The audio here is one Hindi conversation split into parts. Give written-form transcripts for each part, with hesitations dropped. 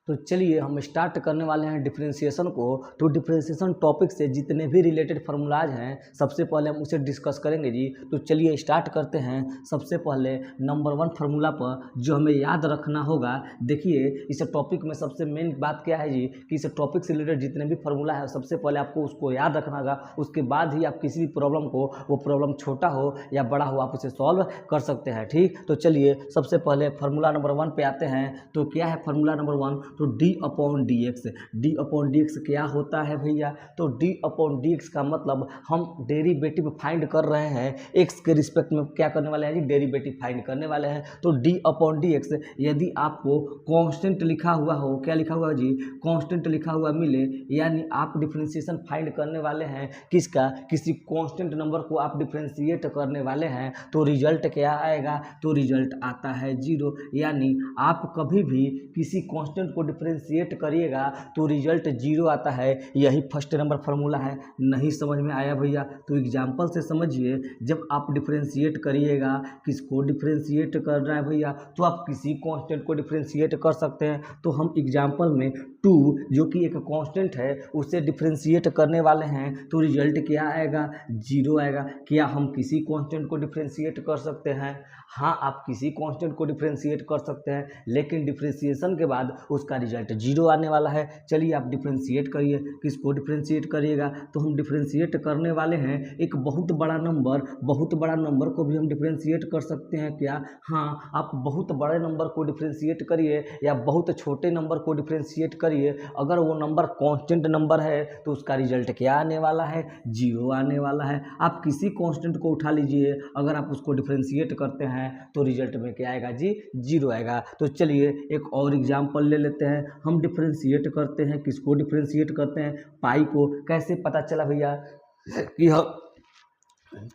तो चलिए हम स्टार्ट करने वाले हैं डिफरेंशिएशन को। तो डिफरेंशिएशन टॉपिक से जितने भी रिलेटेड फार्मूलाज हैं सबसे पहले हम उसे डिस्कस करेंगे जी। तो चलिए स्टार्ट करते हैं। सबसे पहले नंबर 1 फार्मूला पर जो हमें याद रखना होगा, देखिए इस टॉपिक में सबसे मेन बात क्या है जी कि इस टॉपिक से रिलेटेड जितने भी फार्मूला है सबसे पहले आपको उसको याद रखना होगा। उसके बाद ही आप किसी भी प्रॉब्लम को, वो प्रॉब्लम छोटा हो या बड़ा हो, आप उसे सॉल्व कर सकते हैं। ठीक, तो चलिए सबसे पहले फार्मूला नंबर 1 पे आते हैं। तो क्या है फार्मूला नंबर 1? तो D upon D x. D upon D x क्या होता है भैया? तो डी अपॉन डी एक्स का मतलब हम डेरिवेटिव फाइंड कर रहे हैं एक्स के रिस्पेक्ट में। क्या करने वाले हैं जी? डेरिवेटिव फाइंड करने वाले हैं। तो डी अपॉन डी एक्स यदि आपको कांस्टेंट लिखा हुआ हो, क्या लिखा हुआ है जी? कांस्टेंट लिखा हुआ मिले, यानी आप डिफरेंशिएशन फाइंड करने वाले हैं किसका? किसी कांस्टेंट नंबर को आप डिफरेंशिएट करने वाले हैं, तो रिजल्ट क्या आएगा? तो रिजल्ट आता है 0। यानी आप कभी भी किसी कांस्टेंट को डिफरेंशिएट करिएगा तो रिजल्ट 0 आता है। यही फर्स्ट नंबर फार्मूला है। नहीं समझ में आया भैया? तो एग्जांपल से समझिए। जब आप डिफरेंशिएट करिएगा, किसको डिफरेंशिएट कर रहा है भैया? तो आप किसी कांस्टेंट को डिफरेंशिएट कर सकते हैं। तो हम एग्जांपल में 2 जो कि एक कांस्टेंट है उसे डिफरेंशिएट करने वाले हैं, तो रिजल्ट क्या आएगा? 0 आएगा। क्या हम किसी कांस्टेंट को डिफरेंशिएट कर सकते हैं? हाँ, आप किसी कांस्टेंट को डिफरेंशिएट कर सकते हैं, लेकिन डिफरेंशिएशन के बाद उसका रिजल्ट 0 आने वाला है। चलिए आप डिफरेंशिएट करिए। किसको डिफरेंशिएट करिएगा? तो हम डिफरेंशिएट करने वाले हैं एक बहुत बड़ा नंबर। बहुत बड़ा नंबर को भी हम डिफरेंशिएट कर सकते हैं क्या? हाँ, आप बहुत बड़े नंबर को डिफरेंशिएट करिए या बहुत छोटे नंबर को डिफरेंशिएट करिए। अगर वो नंबर कांस्टेंट नंबर है तो उसका रिजल्ट क्या आने वाला है? 0 आने वाला है। आप किसी कांस्टेंट को उठा लीजिए, अगर आप उसको डिफरेंशिएट करते हैं तो रिजल्ट में क्या आएगा जी? 0 आएगा। तो चलिए एक और एग्जांपल ले लेते हैं। हम डिफरेंशिएट करते हैं, किसको डिफरेंशिएट करते हैं? पाई को। कैसे पता चला भैया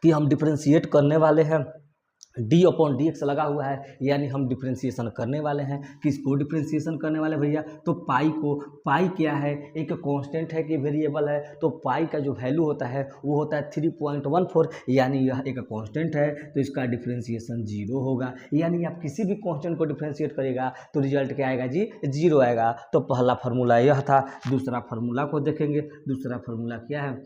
कि हम डिफरेंशिएट करने वाले हैं? डी अपॉन डी एक्स लगा हुआ है, यानी हम डिफरेंशिएशन करने वाले हैं। किसको डिफरेंशिएशन करने वाले भैया? तो पाई को। पाई क्या है? एक कांस्टेंट है कि वेरिएबल है? तो पाई का जो वैल्यू होता है वो होता है 3.14, यानी यह एक कांस्टेंट है, तो इसका डिफरेंशिएशन 0 होगा। यानी आप किसी भी कांस्टेंट को डिफरेंशिएट करेगा तो रिजल्ट क्या आएगा जी? 0 आएगा। तो पहला फार्मूला यह था। दूसरा फार्मूला को देखेंगे। दूसरा फार्मूला क्या है?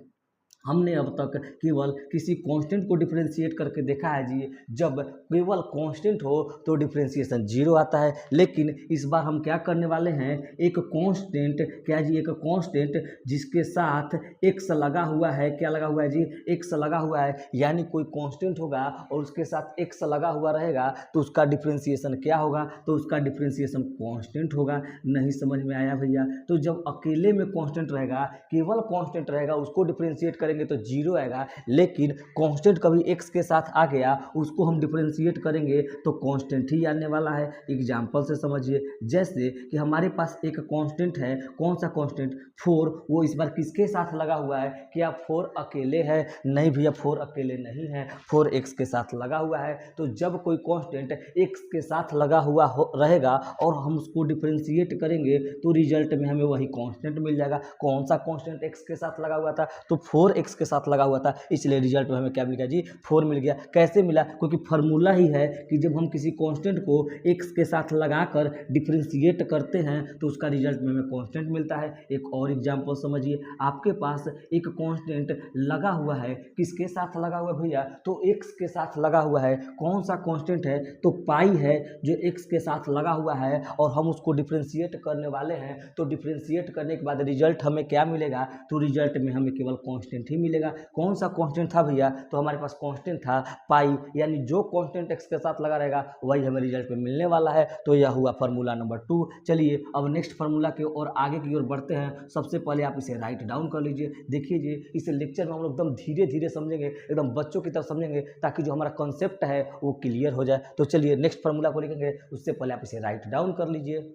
हमने अब तक केवल किसी कांस्टेंट को डिफरेंशिएट करके देखा है जी। जब केवल कांस्टेंट हो तो डिफरेंशिएशन 0 आता है, लेकिन इस बार हम क्या करने वाले हैं? एक कांस्टेंट, क्या जी? एक कांस्टेंट जिसके साथ x लगा हुआ है। क्या लगा हुआ है जी? x लगा हुआ है, यानी कोई कांस्टेंट होगा और उसके साथ x लगा हुआ रहेगा तो उसका डिफरेंशिएशन क्या होगा? तो उसका डिफरेंशिएशन कांस्टेंट होगा। नहीं समझ में आया भैया? तो जब अकेले में कांस्टेंट रहेगा, केवल कांस्टेंट रहेगा, उसको डिफरेंशिएट करेंगे तो 0 आएगा। लेकिन कांस्टेंट कभी x के साथ आ गया, उसको हम डिफरेंशिएट करेंगे तो कांस्टेंट ही आने वाला है। एग्जांपल से समझिए। जैसे कि हमारे पास एक कांस्टेंट है। कौन सा कांस्टेंट? 4। वो इस बार किसके साथ लगा हुआ है? क्या 4 अकेले है? नहीं भैया, 4 अकेले नहीं है, 4 x के साथ लगा हुआ है। तो जब कोई कांस्टेंट x के साथ लगा हुआ रहेगा और हम उसको डिफरेंशिएट करेंगे तो रिजल्ट में हमें वही कांस्टेंट मिल जाएगा। कौन सा कांस्टेंट x के साथ लगा हुआ था? तो 4x के साथ लगा हुआ था, इसलिए रिजल्ट में हमें क्या मिल गया जी? 4 मिल गया। कैसे मिला? क्योंकि फार्मूला ही है कि जब हम किसी कांस्टेंट को x के साथ लगाकर डिफरेंशिएट करते हैं तो उसका रिजल्ट में हमें कांस्टेंट मिलता है। एक और एग्जांपल समझिए। आपके पास एक कांस्टेंट लगा हुआ है, किसके साथ लगा हुआ है भैया? तो x के साथ लगा हुआ है। कौन सा कांस्टेंट है? तो पाई है, जो x के साथ लगा हुआ है और हम उसको डिफरेंशिएट करने वाले हैं। तो डिफरेंशिएट करने के बाद रिजल्ट हमें क्या मिलेगा? तो रिजल्ट में हमें केवल कांस्टेंट ही मिलेगा। कौन सा कांस्टेंट था भैया? तो हमारे पास कांस्टेंट था पाई, यानी जो कांस्टेंट x के साथ लगा रहेगा वही हमें रिजल्ट में मिलने वाला है। तो यह हुआ फार्मूला नंबर 2। चलिए अब नेक्स्ट फार्मूला की ओर आगे की ओर बढ़ते हैं। सबसे पहले आप इसे राइट डाउन कर लीजिए। देखिए जी, इस लेक्चर में हम लोग एकदम धीरे धीरे समझेंगे, एकदम बच्चों की तरफ समझेंगे, ताकि जो हमारा कॉन्सेप्ट है वो क्लियर हो जाए। तो चलिए नेक्स्ट फार्मूला को लिखेंगे, उससे पहले आप इसे राइट डाउन कर लीजिए।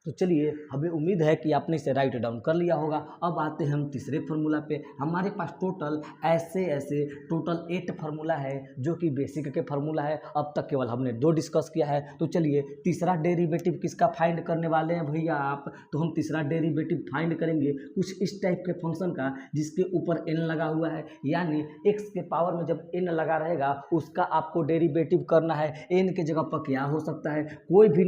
तो चलिए हमें उम्मीद है कि आपने इसे राइट डाउन कर लिया होगा। अब आते हैं हम तीसरे फार्मूला पे। हमारे पास टोटल ऐसे टोटल 8 फार्मूला है जो कि बेसिक के फार्मूला है। अब तक केवल हमने 2 डिस्कस किया है। तो चलिए तीसरा डेरिवेटिव किसका फाइंड करने वाले हैं भैया आप, तो हम तीसरा डेरिवेटिव फाइंड करेंगे कुछ इस टाइप के फंक्शन का जिसके ऊपर n लगा हुआ है, यानी x के पावर में जब n लगा रहेगा उसका आपको डेरिवेटिव करना है। n के जगह पर क्या हो सकता है, कोई भी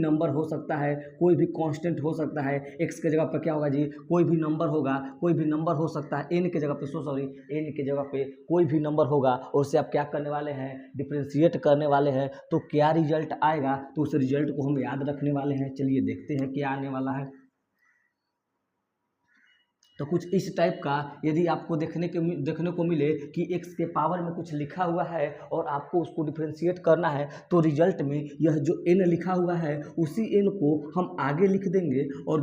नंबर हो सकता है, कोई भी कांस्टेंट हो सकता है। x के जगह पर क्या होगा जी, कोई भी नंबर होगा, कोई भी नंबर हो सकता है। n के जगह पे n के जगह पे कोई भी नंबर होगा और उसे आप क्या करने वाले हैं, डिफरेंशिएट करने वाले हैं। तो क्या रिजल्ट आएगा, तो उस रिजल्ट को हम याद रखने वाले हैं। चलिए देखते हैं क्या आने वाला है। तो कुछ इस टाइप का यदि आपको देखने को मिले कि x के पावर में कुछ लिखा हुआ है और आपको उसको डिफरेंशिएट करना है, तो रिजल्ट में यह जो n लिखा हुआ है उसी n को हम आगे लिख देंगे और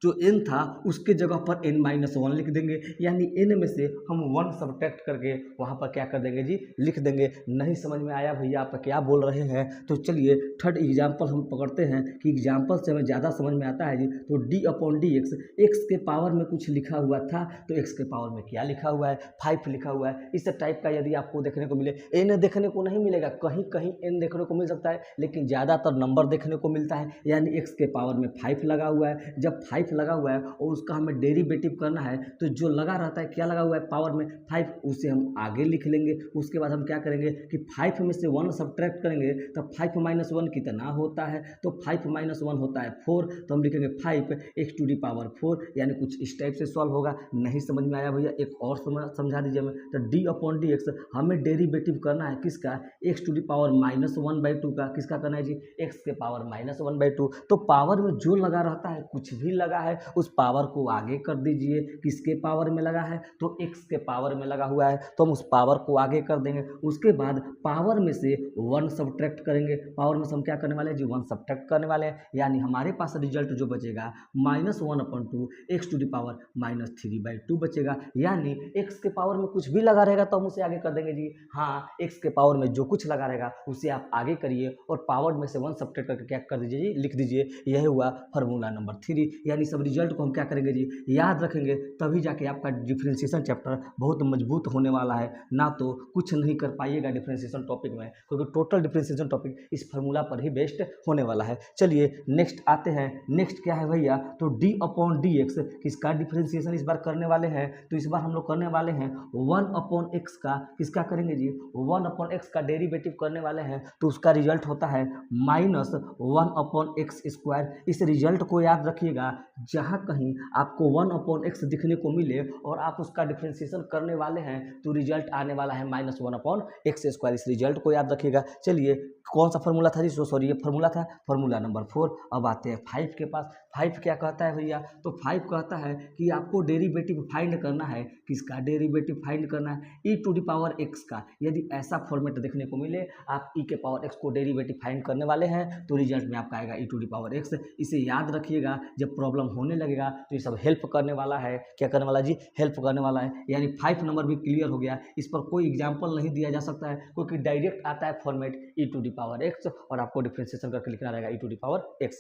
जो n था उसके जगह पर n-1 लिख देंगे, यानी n में से हम 1 सब्ट्रैक्ट करके वहाँ पर क्या कर देंगे जी, लिख देंगे। नहीं समझ में आया भैया आप क्या बोल रहे हैं, तो चलिए थर्ड एग्जाम्पल हम पकड़ते हैं कि एग्जाम्पल से हमें ज़्यादा समझ में आता है जी। तो d/dx, x के पावर में कुछ लिखा हुआ था तो x के पावर में क्या लिखा हुआ है, 5 लिखा हुआ है। इस टाइप का यदि आपको देखने को मिले, n देखने को नहीं मिलेगा, कहीं कहीं n देखने को मिल सकता है, लेकिन ज़्यादातर नंबर देखने को मिलता है। यानी x के पावर में 5 लगा हुआ है, जब 5 लगा हुआ है और उसका हमें डेरिवेटिव करना है तो जो लगा रहता है, क्या लगा हुआ है पावर में 5, उसे हम आगे लिख लेंगे। उसके बाद हम क्या करेंगे कि 5 में से 1 सब्ट्रैक्ट करेंगे तो 5 - 1 कितना होता है, तो 5 - 1 होता है 4, तो हम लिखेंगे 5x⁴, यानी कुछ इस टाइप से सॉल्व होगा। नहीं समझ में आया भैया एक और समझा दीजिए हमें। तो d/dx हमें डेरिवेटिव करना है किसका, x⁻⁻1/2 का, किसका करना है जी, x के पावर -1/2। तो पावर में जो लगा रहता है, कुछ भी लगा है, उस पावर को आगे कर दीजिए। किसके पावर में लगा है, तो x के पावर में लगा हुआ है तो हम उस पावर को आगे कर देंगे। उसके बाद पावर में से 1 सब्ट्रैक्ट करेंगे। पावर में से हम क्या करने वाले हैं जी, 1 सब्ट्रैक्ट करने वाले हैं, यानी हमारे पास रिजल्ट जो बचेगा -1/2 x⁻³ बचेगा। यानी x के पावर में कुछ भी लगा रहेगा तो हम उसे आगे कर देंगे जी। हाँ, x के पावर में जो कुछ लगा रहेगा उसे आप आगे करिए और पावर में से 1 सब्ट्रैक्ट करके क्या कर दीजिए जी, लिख दीजिए। यह हुआ फार्मूला नंबर 3। यानी सब रिजल्ट को हम क्या करेंगे जी, याद रखेंगे, तभी जाके आपका डिफरेंशिएशन चैप्टर बहुत मजबूत होने वाला है। ना तो कुछ नहीं कर पाइएगा डिफरेंशिएशन टॉपिक में, क्योंकि टोटल डिफरेंशिएशन टॉपिक इस फार्मूला पर ही बेस्ड होने वाला है। चलिए नेक्स्ट आते हैं। नेक्स्ट क्या है भैया, तो d/dx किसका डिफरेंशिएशन इस बार करने वाले हैं, तो इस बार हम लोग करने वाले हैं 1/x का, किसका करेंगे जी, 1/x का डेरिवेटिव करने वाले हैं। तो उसका रिजल्ट होता है -1/x²। इस रिजल्ट को याद रखिएगा, जहाँ कहीं आपको 1/x दिखने को मिले और आप उसका डिफरेंशिएशन करने वाले हैं तो रिजल्ट आने वाला है -1/x²। इस रिजल्ट को याद रखिएगा। चलिए कौन सा फार्मूला था जी, सॉरी ये फार्मूला था फार्मूला नंबर 4। अब आते हैं 5 के पास। 5 क्या कहता है भैया, तो 5 कहता है कि आपको डेरिवेटिव फाइंड करना है, किसका डेरिवेटिव फाइंड करना है, e⁻x का। यदि ऐसा फॉर्मेट देखने को मिले, आप e के पावर x को डेरिवेटिव फाइंड करने वाले हैं तो रिजल्ट में आपका आएगा e⁻x। इसे याद रखिएगा, जब प्रॉब्लम होने लगेगा तो ये सब हेल्प करने वाला है। क्या करने वाला जी, हेल्प करने वाला है। यानी 5 नंबर भी क्लियर हो गया। इस पर कोई एग्जाम्पल नहीं दिया जा सकता है, क्योंकि डायरेक्ट आता है फॉर्मेट e⁻x और आपको डिफरेंशिएशन करके लिखना रहेगा e⁻x।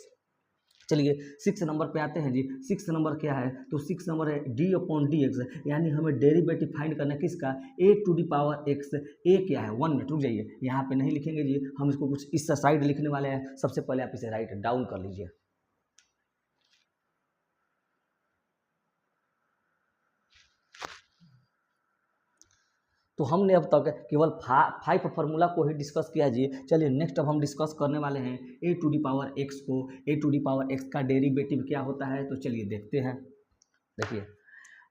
चलिए 6 नंबर पे आते हैं जी। 6 नंबर क्या है, तो 6 नंबर है d/dx, यानी हमें डेरिवेटिव फाइंड करना है किसका, a⁻x। a क्या है, 1 मिनट रुक जाइए, यहाँ पे नहीं लिखेंगे जी, हम इसको कुछ इस साइड लिखने वाले हैं। सबसे पहले आप इसे राइट डाउन कर लीजिए। तो हमने अब तक केवल 5 फार्मूला को ही डिस्कस किया जी। चलिए नेक्स्ट अब हम डिस्कस करने वाले हैं a⁻x को। a⁻x का डेरिवेटिव क्या होता है, तो चलिए देखते हैं। देखिए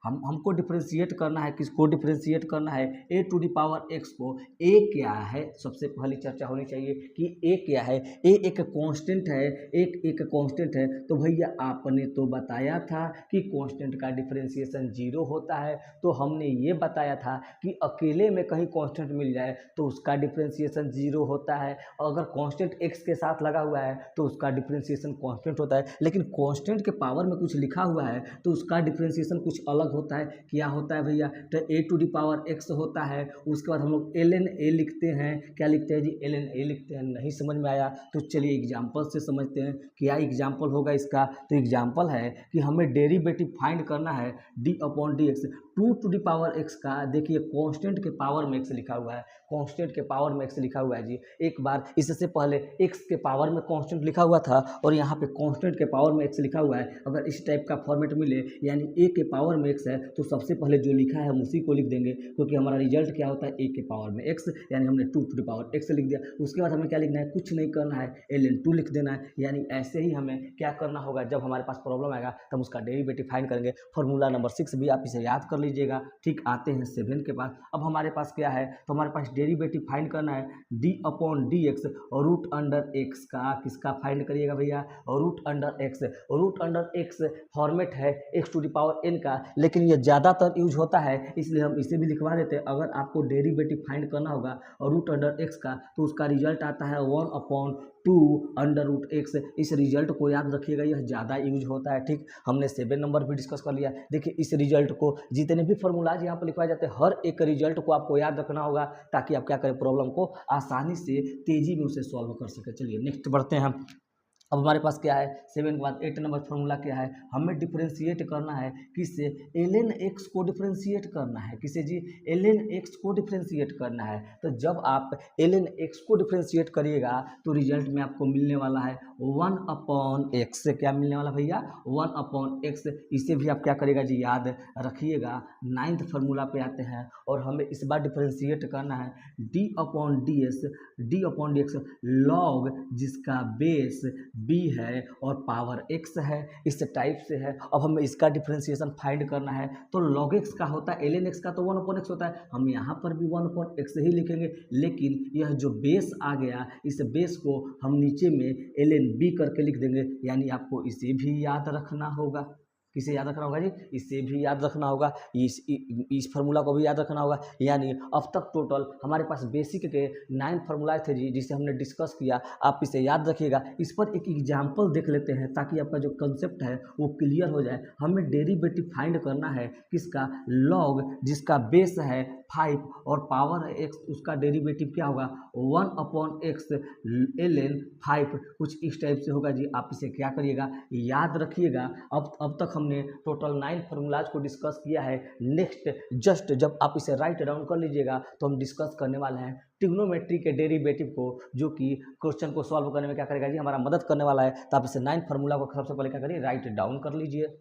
हमको डिफरेंशिएट करना है, किसको डिफरेंशिएट करना है, a⁻x को। a क्या है, सबसे पहली चर्चा होनी चाहिए कि a क्या है। a एक कांस्टेंट है, एक कांस्टेंट है। तो भैया आपने तो बताया था कि कांस्टेंट का डिफरेंशिएशन 0 होता है, तो हमने ये बताया था कि अकेले में कहीं कांस्टेंट मिल जाए तो उसका डिफरेंशिएशन 0 होता है। अगर कांस्टेंट x के साथ लगा हुआ है तो उसका डिफरेंशिएशन कांस्टेंट होता है, लेकिन कांस्टेंट के पावर में कुछ लिखा हुआ है तो उसका डिफरेंशिएशन कुछ अलग अलग होता है, क्या होता है भैया, तो ए टू दी पावर एक्स होता है, उसके बाद हम लोग एल एन ए लिखते हैं, क्या लिखते हैं जी, एल एन ए लिखते हैं। नहीं समझ में आया तो चलिए एग्जाम्पल से समझते हैं, क्या एग्जाम्पल होगा इसका। तो एग्जाम्पल है कि हमें डेरिवेटिव फाइंड करना है D upon D X, two to the power X का, देखिए कॉन्स्टेंट के पावर में एक्स लिखा हुआ है, कॉन्स्टेंट के पावर में एक्स लिखा हुआ है जी। एक बार इससे पहले एक्स के पावर में कॉन्स्टेंट लिखा हुआ था और यहाँ पे कॉन्स्टेंट के पावर में एक्स लिखा हुआ है। अगर इस टाइप का फॉर्मेट मिले यानी ए के पावर में एक्स है तो सबसे पहले जो लिखा है हम उसी को लिख देंगे, क्योंकि हमारा रिजल्ट क्या होता है, ए के पावर में एक्स, यानी हमने two to the power X लिख दिया। उसके बाद हमें क्या लिखना है, कुछ नहीं करना है, एल एन टू लिख देना है। यानी ऐसे ही हमें क्या करना होगा, जब हमारे पास प्रॉब्लम आएगा तब उसका डेरिवेटिव फाइंड करेंगे। फॉर्मूला नंबर 6 भी आप इसे याद कर लीजिएगा। ठीक, आते हैं 7 के पास। अब हमारे पास क्या है, तो हमारे पास डेरिवेटिव फाइंड करना है डी अपॉन डी एक्स और रूट अंडर एक्स का, किसका फाइंड करिएगा भैया, और root under x. Root under x format है x to the power n का, लेकिन ये ज़्यादातर यूज होता है इसलिए हम इसे भी लिखवा देते हैं। अगर आपको डेरिवेटिव फाइंड करना होगा और रूट अंडर एक्स का तो उसका रिजल्ट आता है 1 अपॉन 2 अंडर रूट एक्स। इस रिजल्ट को याद रखिएगा, यह ज़्यादा यूज होता है। ठीक, हमने 7 नंबर भी डिस्कस कर लिया। देखिए इस रिजल्ट को, जितने भी फॉर्मूलाज यहाँ पर लिखवाए जाते हैं हर एक रिजल्ट को आपको याद रखना होगा ताकि आप क्या करें, प्रॉब्लम को आसानी से तेजी में उसे सॉल्व कर सके। चलिए नेक्स्ट बढ़ते हैं हम। अब हमारे पास क्या है, 7 के बाद 8 नंबर फॉर्मूला क्या है, हमें डिफरेंशिएट करना है किससे, एल एन एक्स को डिफरेंशिएट करना है, किसे जी, एल एन एक्स को डिफरेंशिएट करना है। तो जब आप एल एन एक्स को डिफरेंशिएट करिएगा तो रिजल्ट में आपको मिलने वाला है 1 अपॉन एक्स। से क्या मिलने वाला भैया, 1 अपॉन एक्स। इसे भी आप क्या करिएगा जी, याद रखिएगा। 9th फॉर्मूला पे आते हैं और हमें इस बार डिफरेंशिएट करना है D upon D S, D upon D x log जिसका बेस बी है और पावर एक्स है, इस टाइप से है। अब हमें इसका डिफरेंशिएशन फाइंड करना है तो लॉग एक्स का होता है, एल एन एक्स का तो 1 अपॉन एक्स होता है, हम यहाँ पर भी 1 अपॉन एक्स ही लिखेंगे। लेकिन यह जो बेस आ गया, इस बेस को हम नीचे में एल एन बी करके लिख देंगे, यानी आपको इसे भी याद रखना होगा। किसे याद रखना होगा जी, इसे भी याद रखना होगा, इस फार्मूला को भी याद रखना होगा। यानी अब तक टोटल हमारे पास बेसिक के 9 फार्मूला थे जी, जिसे हमने डिस्कस किया। आप इसे याद रखिएगा। इस पर एक एग्जाम्पल देख लेते हैं ताकि आपका जो कंसेप्ट है वो क्लियर हो जाए। हमें डेरिवेटिव फाइंड करना है किसका, लॉग जिसका बेस है 5 और पावर है एक्स, उसका डेरिवेटिव क्या होगा 1 अपॉन एक्स एल एन 5, कुछ इस टाइप से होगा जी। आप इसे क्या करिएगा, याद रखिएगा। अब तक हमने टोटल 9 फार्मूलाज को डिस्कस किया है। नेक्स्ट जस्ट जब आप इसे राइट डाउन कर लीजिएगा तो हम डिस्कस करने वाले हैं ट्रिग्नोमेट्री के डेरिवेटिव को, जो कि क्वेश्चन को सॉल्व करने में क्या करेगा जी, हमारा मदद करने वाला है। तो आप इसे 9 फार्मूला को सबसे पहले क्या करिए, राइट डाउन कर लीजिए।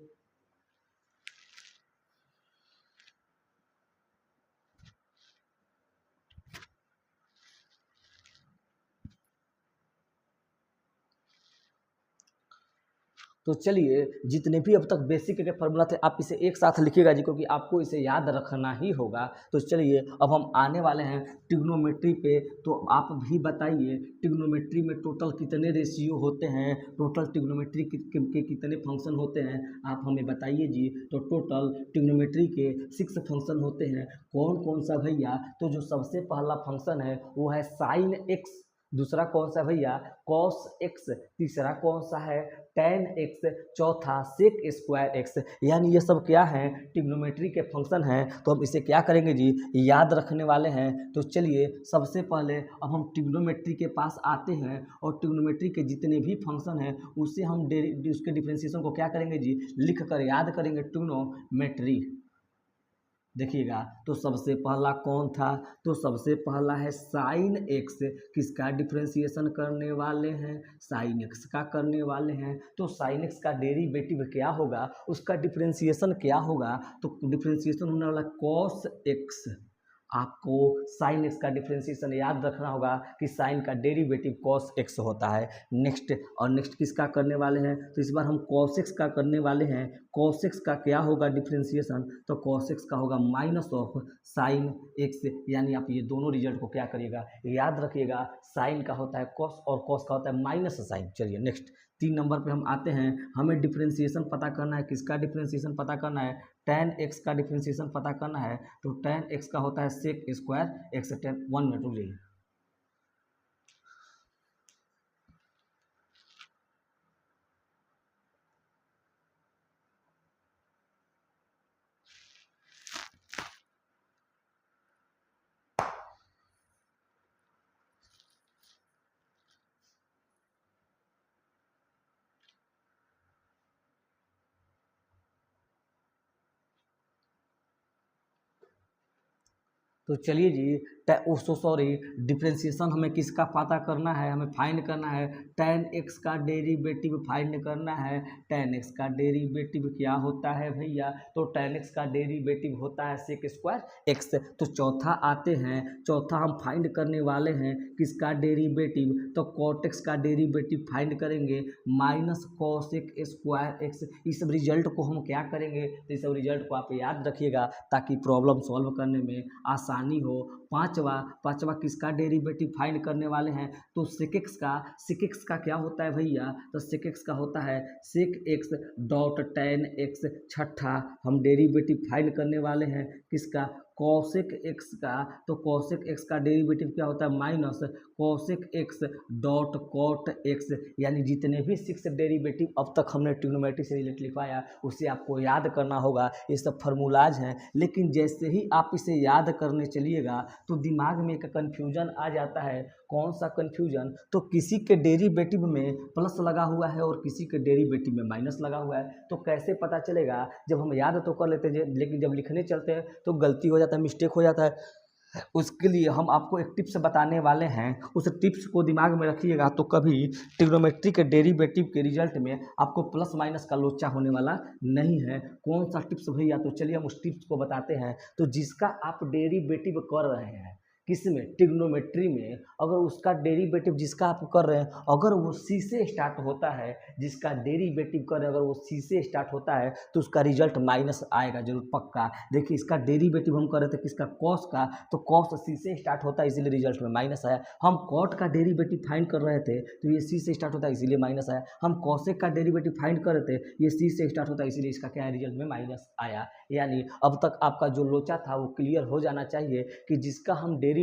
तो चलिए, जितने भी अब तक बेसिक के फॉर्मूला थे आप इसे एक साथ लिखिएगा जी, क्योंकि आपको इसे याद रखना ही होगा। तो चलिए अब हम आने वाले हैं ट्रिग्नोमेट्री पे। तो आप भी बताइए ट्रिग्नोमेट्री में टोटल कितने रेशियो होते हैं, टोटल ट्रिग्नोमेट्री के कितने फंक्शन होते हैं, आप हमें बताइए जी। तो टोटल ट्रिग्नोमेट्री के 6 फंक्शन होते हैं। कौन कौन सा भैया, तो जो सबसे पहला फंक्शन है वो है साइन एक्स, दूसरा कौन सा भैया कॉस एक्स, तीसरा कौन सा है टेन एक्स, चौथा सेक स्क्वायर एक्स। यानी ये सब क्या है, ट्रिग्नोमेट्री के फंक्शन हैं। तो हम इसे क्या करेंगे जी, याद रखने वाले हैं। तो चलिए सबसे पहले अब हम ट्रिग्नोमेट्री के पास आते हैं और ट्रिग्नोमेट्री के जितने भी फंक्शन हैं उससे हम उसके डिफरेंशिएशन को क्या करेंगे जी, लिख कर याद करेंगे ट्रिग्नोमेट्री। देखिएगा, तो सबसे पहला कौन था, तो सबसे पहला है साइन एक्स, किसका डिफरेंशिएशन करने वाले हैं, साइन एक्स का करने वाले हैं। तो साइन एक्स का डेरिवेटिव क्या होगा, उसका डिफरेंशिएशन क्या होगा, तो डिफरेंशिएशन होने वाला कॉस एक्स। आपको साइन एक्स का डिफरेंशिएशन याद रखना होगा कि साइन का डेरिवेटिव कॉस एक्स होता है। नेक्स्ट, और नेक्स्ट किसका करने वाले हैं, तो इस बार हम कॉस एक्स का करने वाले हैं। कॉस एक्स का क्या होगा डिफरेंशिएशन, तो कॉस एक्स का होगा माइनस ऑफ साइन एक्स। यानी आप ये दोनों रिजल्ट को क्या करिएगा, याद रखिएगा। साइन का होता है कॉस और कॉस का होता है माइनस साइन। चलिए नेक्स्ट 3 नंबर पे हम आते हैं। हमें डिफरेंशिएशन पता करना है, किसका डिफरेंशिएशन पता करना है, टेन एक्स का डिफरेंशिएशन पता करना है। तो टेन एक्स का होता है सेक स्क्वायर एक्स, 10 1 मिनट रुक जाइए। तो चलिए जी सॉरी डिफ्रेंशिएशन हमें किसका पता करना है, हमें फाइंड करना है tan x का डेरिवेटिव फाइंड करना है। tan x का डेरिवेटिव क्या होता है भैया, तो tan x का डेरिवेटिव होता है sec स्क्वायर x। तो चौथा आते हैं, चौथा हम फाइंड करने वाले हैं किसका डेरिवेटिव, तो cot x का डेरिवेटिव फाइंड करेंगे माइनस cosec स्क्वायर x। इस सब रिजल्ट को हम क्या करेंगे, तो इस सब रिजल्ट को आप याद रखिएगा ताकि प्रॉब्लम सॉल्व करने में आसानी हो। पांचवा किसका डेरिवेटिव फाइंड करने वाले हैं, तो sec x का क्या होता है भैया, तो sec x का होता है sec x dot tan x। छठा हम डेरिवेटिव फाइंड करने वाले हैं किसका, cosec x का, तो cosec x का डेरिवेटिव क्या होता है minus cosec x dot cot x। यानी जितने भी 6 डेरिवेटिव अब तक हमने ट्रिग्नोमेट्री से रिलेटेड लिखवाया उसे आपको याद करना होगा। ये सब फार्मूलाज हैं, लेकिन जैसे ही आप इसे याद करने चलिएगा तो दिमाग में एक कन्फ्यूजन आ जाता है। कौन सा कन्फ्यूजन, तो किसी के डेरिवेटिव में प्लस लगा हुआ है और किसी के डेरिवेटिव में माइनस लगा हुआ है, तो कैसे पता चलेगा। जब हम याद तो कर लेते हैं लेकिन जब लिखने चलते हैं तो गलती हो जाता है, मिस्टेक हो जाता है। उसके लिए हम आपको एक टिप्स बताने वाले हैं, उस टिप्स को दिमाग में रखिएगा तो कभी ट्रिग्नोमेट्री के डेरिवेटिव के रिजल्ट में आपको प्लस माइनस का लोचा होने वाला नहीं है। कौन सा टिप्स भैया, तो चलिए हम उस टिप्स को बताते हैं। तो जिसका आप डेरिवेटिव कर रहे हैं किसमें, ट्रिग्नोमेट्री में, अगर उसका डेरिवेटिव जिसका आप कर रहे हैं अगर वो सी से स्टार्ट होता है, जिसका डेरिवेटिव कर रहे हैं अगर वो सी से स्टार्ट होता है तो उसका रिजल्ट माइनस आएगा जरूर पक्का। देखिए इसका डेरिवेटिव हम कर रहे थे किसका, कॉस का, तो कॉस सी से स्टार्ट होता है इसीलिए रिजल्ट में माइनस आया। हम कॉट का डेरिवेटिव फाइंड कर रहे थे तो ये सी से स्टार्ट होता है इसीलिए माइनस आया। हम कॉसेक का डेरिवेटिव फाइंड कर रहे थे, ये सी से स्टार्ट होता है इसीलिए इसका क्या है, रिजल्ट में माइनस आया। यानी अब तक आपका जो लोचा था वो क्लियर हो जाना चाहिए कि जिसका हम डेरिवेटिव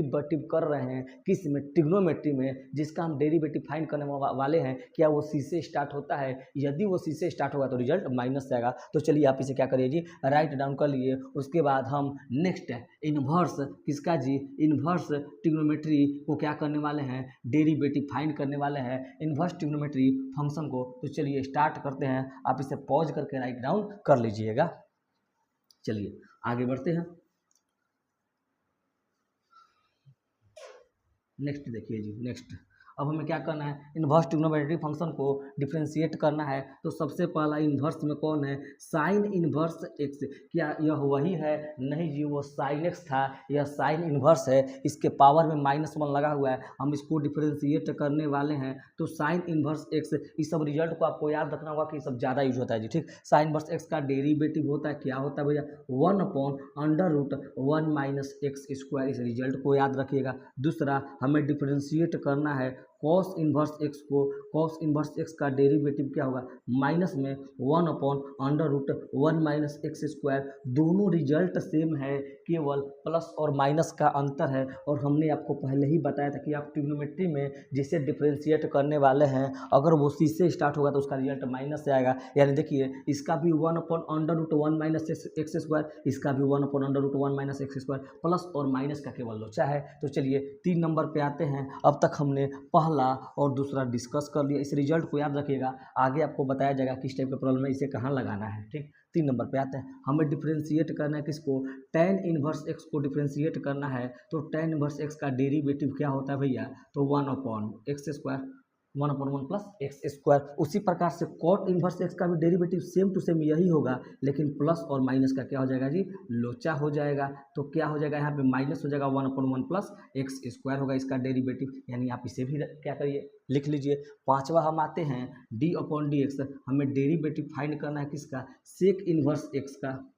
कर रहे हैं किस में, ट्रिग्नोमेट्री में, जिसका हम डेरिवेटिव फाइंड करने वाले हैं क्या वो सी से स्टार्ट होता है। यदि वो सी से स्टार्ट होगा तो रिजल्ट माइनस आएगा। तो चलिए आप इसे क्या करिए जी, राइट डाउन कर लिए। उसके बाद हम नेक्स्ट इन्वर्स किसका जी, इन्वर्स ट्रिग्नोमेट्री को क्या करने वाले हैं, डेरिवेटिव फाइंड करने वाले हैं इन्वर्स ट्रिग्नोमेट्री फंक्शन को। तो चलिए स्टार्ट करते हैं, आप इसे पॉज करके राइट डाउन कर लीजिएगा। चलिए आगे बढ़ते हैं। नेक्स्ट देखिए जी, नेक्स्ट अब हमें क्या करना है, इन्वर्स ट्रिग्नोमेट्री फंक्शन को डिफ्रेंशिएट करना है। तो सबसे पहला इन्वर्स में कौन है, साइन इन्वर्स एक्स। क्या यह वही है, नहीं जी वो साइन एक्स था, यह साइन इन्वर्स है, इसके पावर में -1 लगा हुआ है, हम इसको डिफ्रेंशिएट करने वाले हैं। तो साइन इन्वर्स एक्स, इस सब रिजल्ट को आपको याद रखना होगा कि सब ज़्यादा यूज होता है जी, ठीक। साइन इन्वर्स एक्स का डेरिवेटिव होता है, क्या होता है भैया, 1/√1 - x स्क्वायर। इस रिजल्ट को याद रखिएगा। दूसरा हमें डिफ्रेंशिएट करना है कॉस इन्वर्स एक्स को, कॉस इन्वर्स एक्स का डेरिवेटिव क्या होगा, माइनस में 1/√1 - x स्क्वायर। दोनों रिजल्ट सेम है, केवल प्लस और माइनस का अंतर है। और हमने आपको पहले ही बताया था कि आप ट्रिग्नोमेट्री में जिसे डिफ्रेंशिएट करने वाले हैं अगर वो सी से स्टार्ट होगा तो उसका रिजल्ट माइनस से आएगा। यानी देखिए इसका भी 1/√1 - x स्क्वायर, इसका भी 1/√1 - x स्क्वायर, प्लस और माइनस का केवल लोचा है। तो चलिए 3 नंबर पे आते हैं। अब तक हमने पहला और दूसरा डिस्कस कर लिया, इस रिजल्ट को याद रखिएगा, आगे आपको बताया जाएगा किस टाइप का प्रॉब्लम है, इसे कहाँ लगाना है, ठीक। 3 नंबर पे आते हैं, हमें डिफ्रेंशिएट करना है किसको, tan इन्वर्स x को डिफ्रेंशिएट करना है। तो tan इन्वर्स x का डेरिवेटिव क्या होता है भैया, तो 1/x स्क्वायर, 1/1 + x स्क्वायर। उसी प्रकार से cot इन्वर्स x का भी डेरिवेटिव सेम टू सेम यही होगा, लेकिन प्लस और माइनस का क्या हो जाएगा जी, लोचा हो जाएगा। तो क्या हो जाएगा, यहाँ पे माइनस हो जाएगा, 1/1 + x स्क्वायर होगा इसका डेरिवेटिव। यानी आप इसे भी क्या करिए, लिख लीजिए। पांचवा हम आते हैं d/dx, हमें डेरिवेटिव फाइंड करना है किसका, सेक इन्वर्स x का,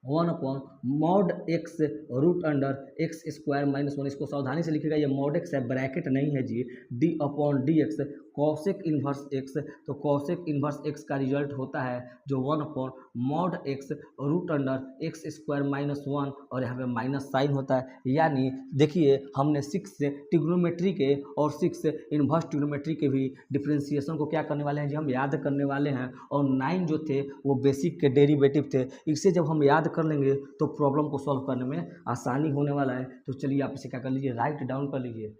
1/mod x √x स्क्वायर -1। इसको सावधानी से लिखिएगा, ये mod x है, ब्रैकेट नहीं है जी। d/dx कॉसेक इन्वर्स x, तो कॉसेक इन्वर्स x का रिजल्ट होता है जो 1/mod x √x स्क्वायर -1, और यहाँ पे माइनस साइन होता है। यानी देखिए हमने 6 से ट्रिग्नोमेट्री के और 6 से इन्वर्स ट्रिग्नोमेट्री के भी डिफ्रेंशिएशन को क्या करने वाले हैं जी, हम याद करने वाले हैं। और 9 जो थे वो बेसिक के डेरिवेटिव थे, इसे जब हम याद कर लेंगे तो प्रॉब्लम को सॉल्व करने में आसानी होने वाला है। तो चलिए आप इसे क्या कर लीजिए, राइट डाउन कर लीजिए।